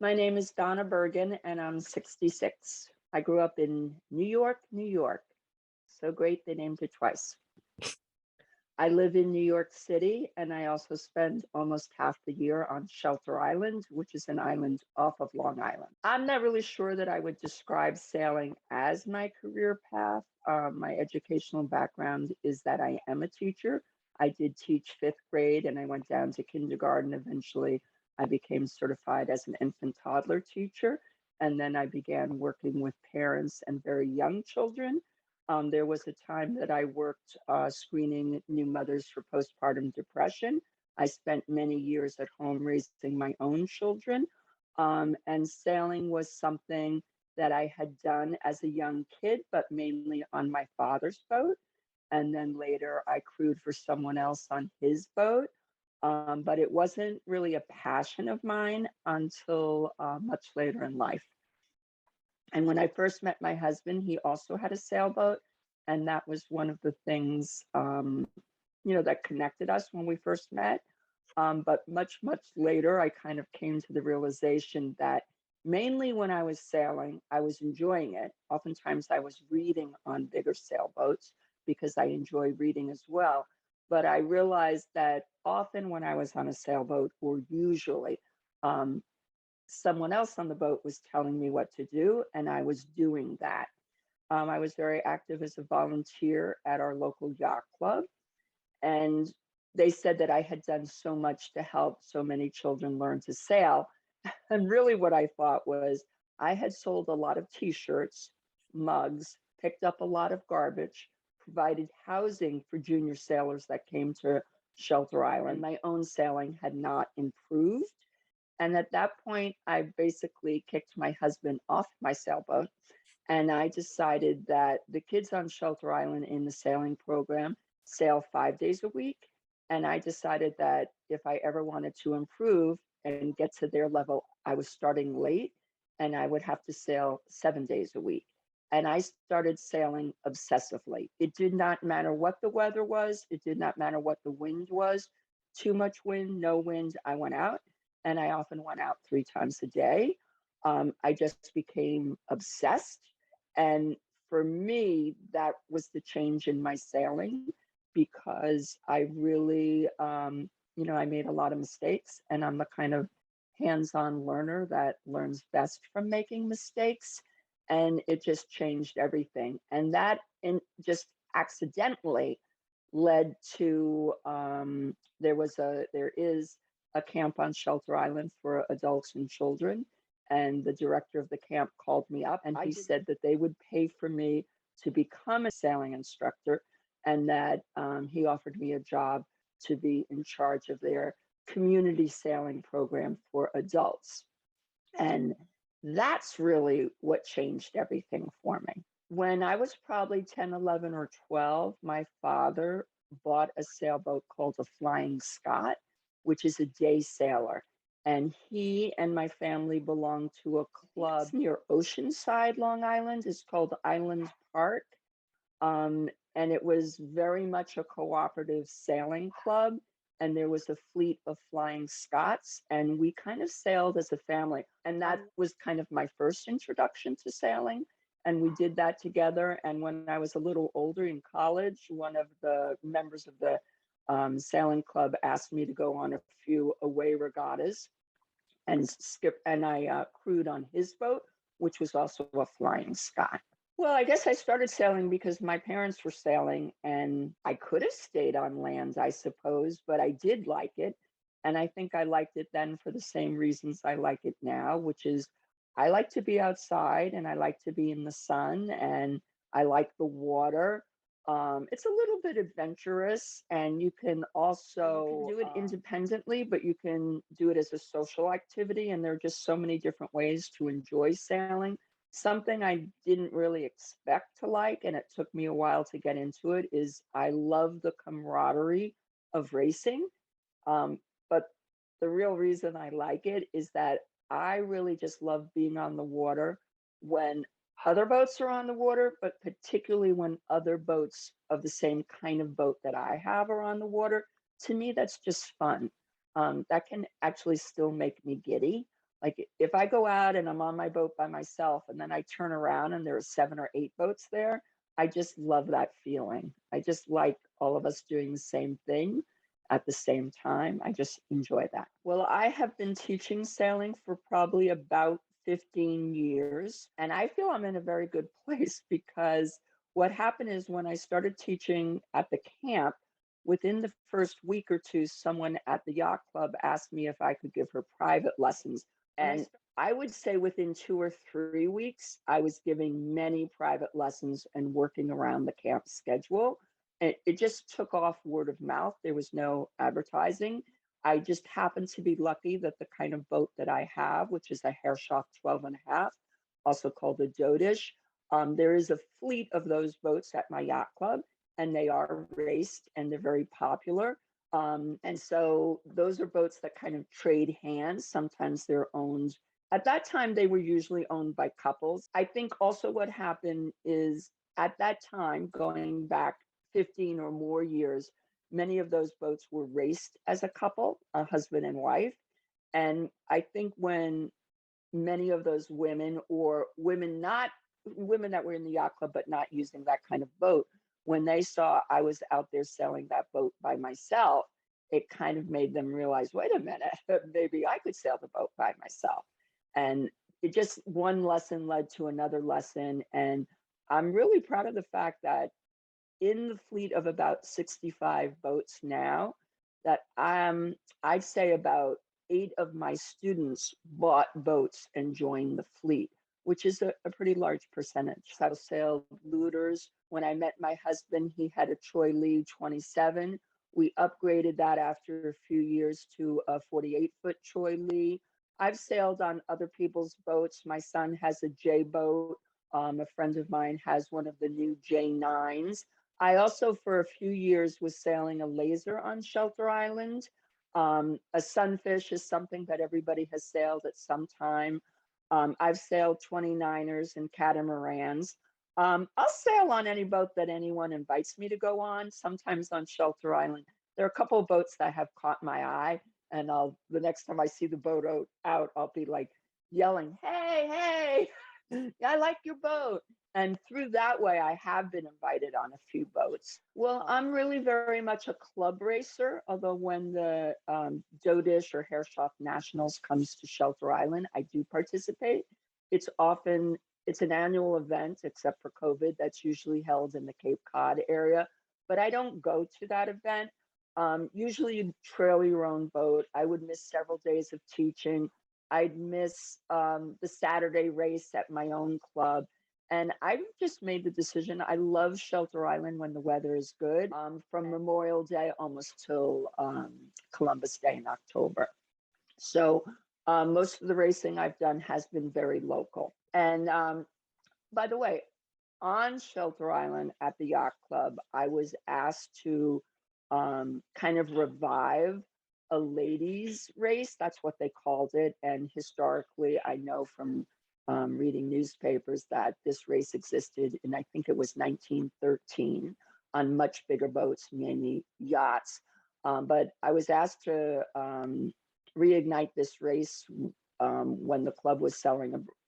My name is Donna Bergin, and I'm 66. I grew up in New York, New York. So great they named it twice. I live in New York City, and I also spend almost half the year on Shelter Island, which is an island off of Long Island. I'm not really sure that I would describe sailing as my career path. My educational background is that I am a teacher. I did teach fifth grade, and I went down to kindergarten. Eventually, I became certified as an infant toddler teacher, and then I began working with parents and very young children. There was a time that I worked screening new mothers for postpartum depression. I spent many years at home raising my own children. And sailing was something that I had done as a young kid, but mainly on my father's boat. And then later I crewed for someone else on his boat. But it wasn't really a passion of mine until much later in life. And when I first met my husband, he also had a sailboat. And that was one of the things, that connected us when we first met. But much, much later, I kind of came to the realization that mainly when I was sailing, I was enjoying it. Oftentimes, I was reading on bigger sailboats because I enjoy reading as well. But I realized that often when I was on a sailboat, or usually, um, someone else on the boat was telling me what to do, and I was doing that. I was very active as a volunteer at our local yacht club, and they said that I had done so much to help so many children learn to sail. And really, what I thought was I had sold a lot of t shirts, mugs, picked up a lot of garbage, provided housing for junior sailors that came to Shelter Island. My own sailing had not improved. And at that point, I basically kicked my husband off my sailboat. And I decided that the kids on Shelter Island in the sailing program sail 5 days a week. And I decided that if I ever wanted to improve and get to their level, I was starting late and I would have to sail 7 days a week. And I started sailing obsessively. It did not matter what the weather was, it did not matter what the wind was. Too much wind, no wind, I went out. And I often went out 3 times a day. I just became obsessed. And for me, that was the change in my sailing because I really, I made a lot of mistakes, and I'm the kind of hands-on learner that learns best from making mistakes. And it just changed everything. And that just accidentally led to there is a camp on Shelter Island for adults and children. And the director of the camp called me up and he said that they would pay for me to become a sailing instructor, and that he offered me a job to be in charge of their community sailing program for adults. And that's really what changed everything for me. When I was probably 10, 11, or 12, my father bought a sailboat called a Flying Scot, which is a day sailor. And he and my family belong to a club near Oceanside, Long Island. It's called Island Park. And it was very much a cooperative sailing club. And there was a fleet of Flying Scots, and we kind of sailed as a family. And that was kind of my first introduction to sailing. And we did that together. And when I was a little older in college, one of the members of the sailing club asked me to go on a few away regattas and I crewed on his boat, which was also a Flying Scot. Well, I guess I started sailing because my parents were sailing, and I could have stayed on land, I suppose, but I did like it. And I think I liked it then for the same reasons I like it now, which is I like to be outside and I like to be in the sun and I like the water. It's a little bit adventurous, and you can also do it independently, but you can do it as a social activity. And there are just so many different ways to enjoy sailing. Something I didn't really expect to like, and it took me a while to get into it, is I love the camaraderie of racing. But the real reason I like it is that I really just love being on the water when other boats are on the water, but particularly when other boats of the same kind of boat that I have are on the water. To me, that's just fun. That can actually still make me giddy. Like if I go out and I'm on my boat by myself and then I turn around and there are 7 or 8 boats there, I just love that feeling. I just like all of us doing the same thing at the same time. I just enjoy that. Well, I have been teaching sailing for probably about 15 years, and I feel I'm in a very good place because what happened is when I started teaching at the camp, within the first week or two, someone at the yacht club asked me if I could give her private lessons. And I would say within 2 or 3 weeks, I was giving many private lessons and working around the camp schedule. It just took off word of mouth. There was no advertising. I just happened to be lucky that the kind of boat that I have, which is a Herrschaft 12.5, also called a Dodish, there is a fleet of those boats at my yacht club, and they are raced and they're very popular. And so those are boats that kind of trade hands. Sometimes they're owned. At that time, they were usually owned by couples. I think also what happened is at that time, going back 15 or more years, many of those boats were raced as a couple, a husband and wife. And I think when many of those women or women not women that were in the yacht club but not using that kind of boat, when they saw I was out there selling that boat by myself, it kind of made them realize, wait a minute, maybe I could sail the boat by myself. And it just one lesson led to another lesson. And I'm really proud of the fact that in the fleet of about 65 boats now, that I'd say about 8 of my students bought boats and joined the fleet, which is a pretty large percentage. I sailed looters. When I met my husband, he had a Troy Lee 27. We upgraded that after a few years to a 48-foot Troy Lee. I've sailed on other people's boats. My son has a J boat. A friend of mine has one of the new J9s. I also, for a few years, was sailing a laser on Shelter Island. A sunfish is something that everybody has sailed at some time. I've sailed 29ers and catamarans. I'll sail on any boat that anyone invites me to go on, sometimes on Shelter Island. There are a couple of boats that have caught my eye, and the next time I see the boat out, I'll be like yelling, hey, I like your boat. And through that way, I have been invited on a few boats. Well, I'm really very much a club racer, although when the Dodish or Herrschaft Nationals comes to Shelter Island, I do participate. It's an annual event, except for COVID, that's usually held in the Cape Cod area, but I don't go to that event. Usually you trail your own boat. I would miss several days of teaching. I'd miss the Saturday race at my own club. And I just made the decision. I love Shelter Island when the weather is good, from Memorial Day almost till Columbus Day in October. So most of the racing I've done has been very local. And by the way, on Shelter Island at the yacht club, I was asked to kind of revive a ladies race. That's what they called it. And historically, I know from reading newspapers that this race existed in, I think it was 1913, on much bigger boats, mainly yachts. But I was asked to reignite this race when the club was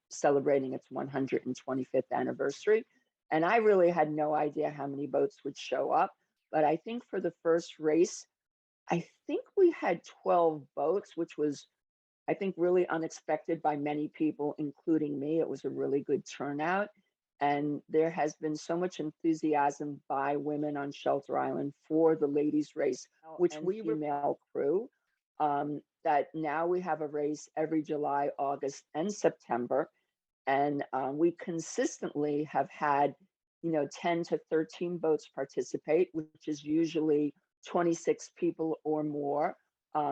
celebrating its 125th anniversary. And I really had no idea how many boats would show up. But I think for the first race, I think we had 12 boats, which was, I think, really unexpected by many people, including me. It was a really good turnout. And there has been so much enthusiasm by women on Shelter Island for the ladies race, which we female crew, that now we have a race every July, August, and September. And we consistently have had, 10 to 13 boats participate, which is usually 26 people or more.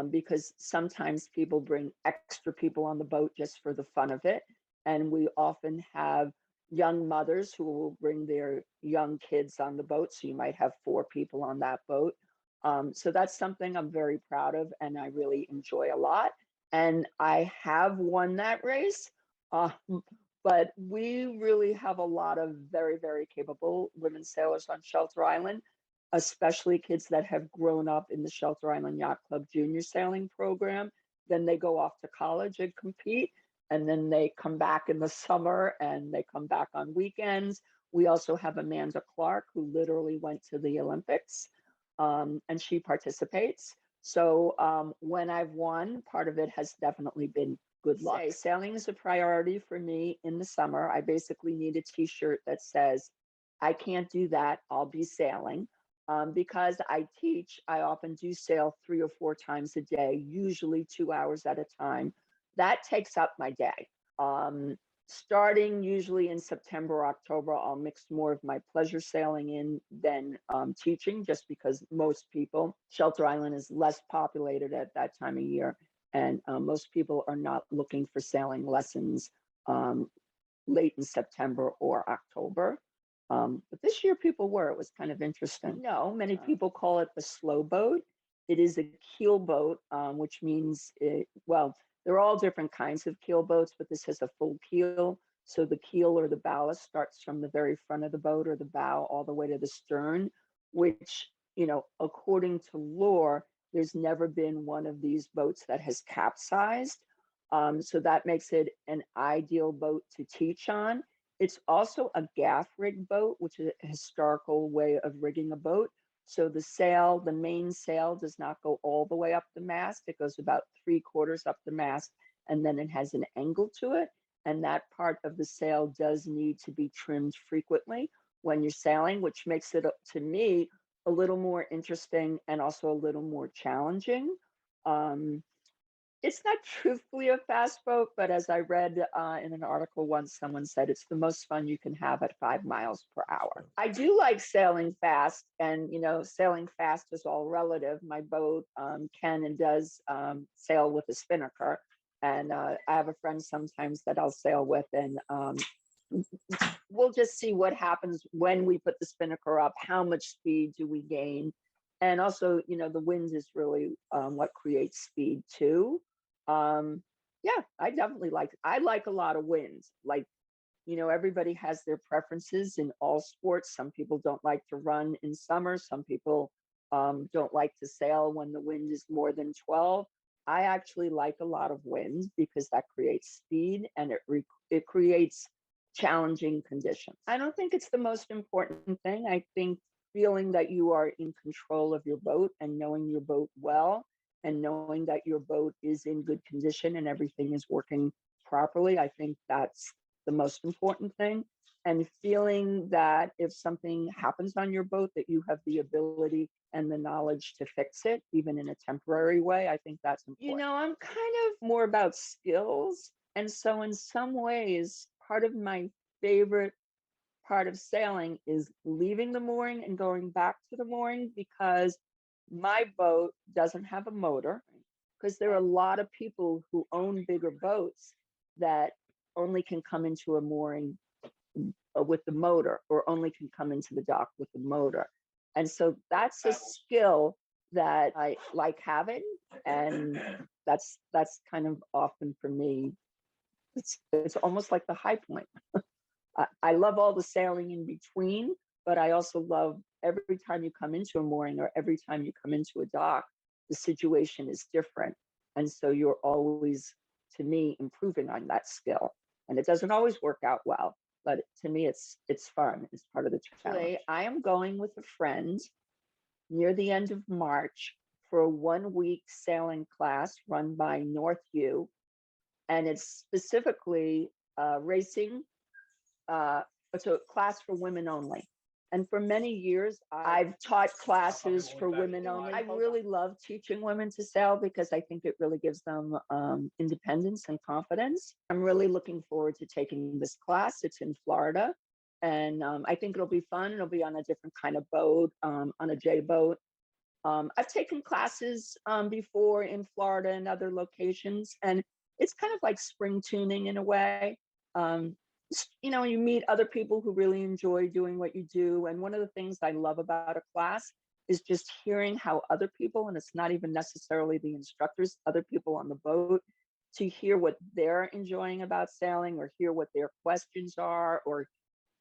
Because sometimes people bring extra people on the boat just for the fun of it. And we often have young mothers who will bring their young kids on the boat. So you might have 4 people on that boat. So that's something I'm very proud of and I really enjoy a lot. And I have won that race. But we really have a lot of very, very capable women sailors on Shelter Island, especially kids that have grown up in the Shelter Island Yacht Club junior sailing program. then they go off to college and compete, and then they come back in the summer and they come back on weekends. We also have Amanda Clark, who literally went to the Olympics, and she participates. So when I've won, part of it has definitely been good luck. Sailing is a priority for me in the summer. I basically need a t-shirt that says, I can't do that, I'll be sailing. Because I teach, I often do sail 3 or 4 times a day, usually 2 hours at a time. That takes up my day. Starting usually in September, October, I'll mix more of my pleasure sailing in than teaching, just because most people, Shelter Island is less populated at that time of year, and most people are not looking for sailing lessons late in September or October. But this year people were, it was kind of interesting. No, many people call it the slow boat. It is a keel boat, which means, well, they're all different kinds of keel boats, but this has a full keel. So the keel or the ballast starts from the very front of the boat or the bow all the way to the stern, which, you know, according to lore, there's never been one of these boats that has capsized. So that makes it an ideal boat to teach on. It's also a gaff rig boat, which is a historical way of rigging a boat. So the sail, the main sail does not go all the way up the mast. It goes about 3/4 up the mast, and then it has an angle to it. And that part of the sail does need to be trimmed frequently when you're sailing, which makes it, to me, a little more interesting and also a little more challenging. It's not truthfully a fast boat, but as I read in an article once, someone said it's the most fun you can have at 5 miles per hour. I do like sailing fast, and you know, sailing fast is all relative. My boat can and does sail with a spinnaker, and I have a friend sometimes that I'll sail with, and we'll just see what happens when we put the spinnaker up. How much speed do we gain? And also, you know, the wind is really what creates speed too. Yeah, I like a lot of winds. Like, you know, everybody has their preferences in all sports. Some people don't like to run in summer. Some people don't like to sail when the wind is more than 12. I actually like a lot of wind because that creates speed, and it creates challenging conditions. I don't think it's the most important thing. I think feeling that you are in control of your boat and knowing your boat well, and knowing that your boat is in good condition and everything is working properly, I think that's the most important thing. And feeling that if something happens on your boat, that you have the ability and the knowledge to fix it, even in a temporary way, I think that's important. You know, I'm kind of more about skills. And so in some ways, part of my favorite part of sailing is leaving the mooring and going back to the mooring, because my boat doesn't have a motor, because there are a lot of people who own bigger boats that only can come into a mooring with the motor, or only can come into the dock with the motor. And so that's a skill that I like having, and that's kind of often for me, it's almost like the high point. I love all the sailing in between, but I also love every time you come into a mooring or every time you come into a dock, the situation is different. And so you're always, to me, improving on that skill. And it doesn't always work out well, but to me, it's fun. It's part of the challenge. I am going with a friend near the end of March for a 1-week sailing class run by North U. And it's specifically racing. It's a class for women only. And for many years, I've taught classes for women only. I really love teaching women to sail because I think it really gives them independence and confidence. I'm really looking forward to taking this class. It's in Florida, and I think it'll be fun. It'll be on a different kind of boat, on a J boat. I've taken classes before in Florida and other locations, and it's kind of like spring tuning in a way. You know, you meet other people who really enjoy doing what you do. And one of the things I love about a class is just hearing how other people, and it's not even necessarily the instructors, other people on the boat, to hear what they're enjoying about sailing, or hear what their questions are, or,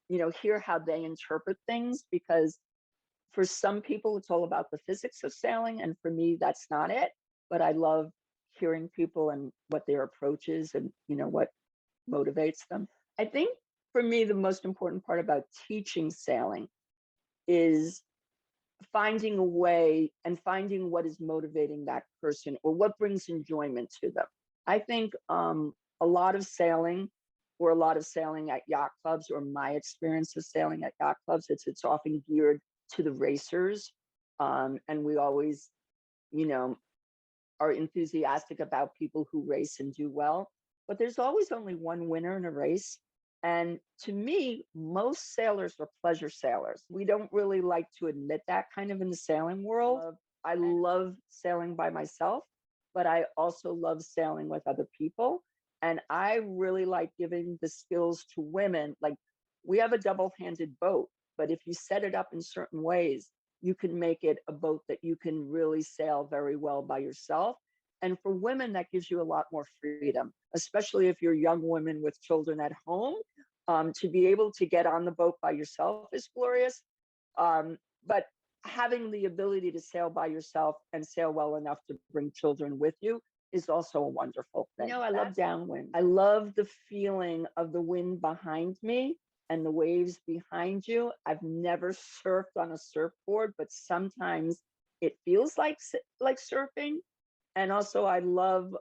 you know, hear how they interpret things. Because for some people, it's all about the physics of sailing. And for me, that's not it. But I love hearing people and what their approach is and, what motivates them. I think for me, the most important part about teaching sailing is finding a way and finding what is motivating that person or what brings enjoyment to them. I think a lot of sailing or a lot of sailing at yacht clubs, or my experience of sailing at yacht clubs, it's often geared to the racers. And we always, you know, are enthusiastic about people who race and do well. But there's always only one winner in a race. And to me, most sailors are pleasure sailors. We don't really like to admit that kind of in the sailing world. I love sailing by myself, but I also love sailing with other people. And I really like giving the skills to women. Like, we have a double-handed boat, but if you set it up in certain ways, you can make it a boat that you can really sail very well by yourself. And for women, that gives you a lot more freedom, especially if you're young women with children at home. To be able to get on the boat by yourself is glorious. But having the ability to sail by yourself and sail well enough to bring children with you is also a wonderful thing. I love downwind. I love the feeling of the wind behind me and the waves behind you. I've never surfed on a surfboard, but sometimes it feels like surfing. And also, I love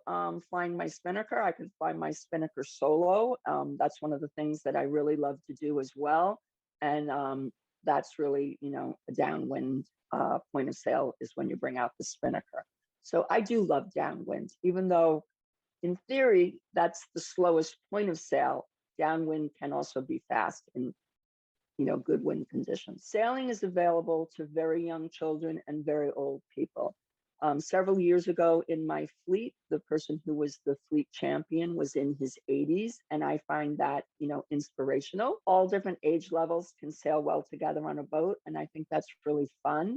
flying my spinnaker. I can fly my spinnaker solo. That's one of the things that I really love to do as well. And that's really, a downwind point of sail is when you bring out the spinnaker. So I do love downwind, even though in theory, that's the slowest point of sail. Downwind can also be fast in, good wind conditions. Sailing is available to very young children and very old people. Several years ago in my fleet, the person who was the fleet champion was in his 80s, and I find that, inspirational. All different age levels can sail well together on a boat, and I think that's really fun.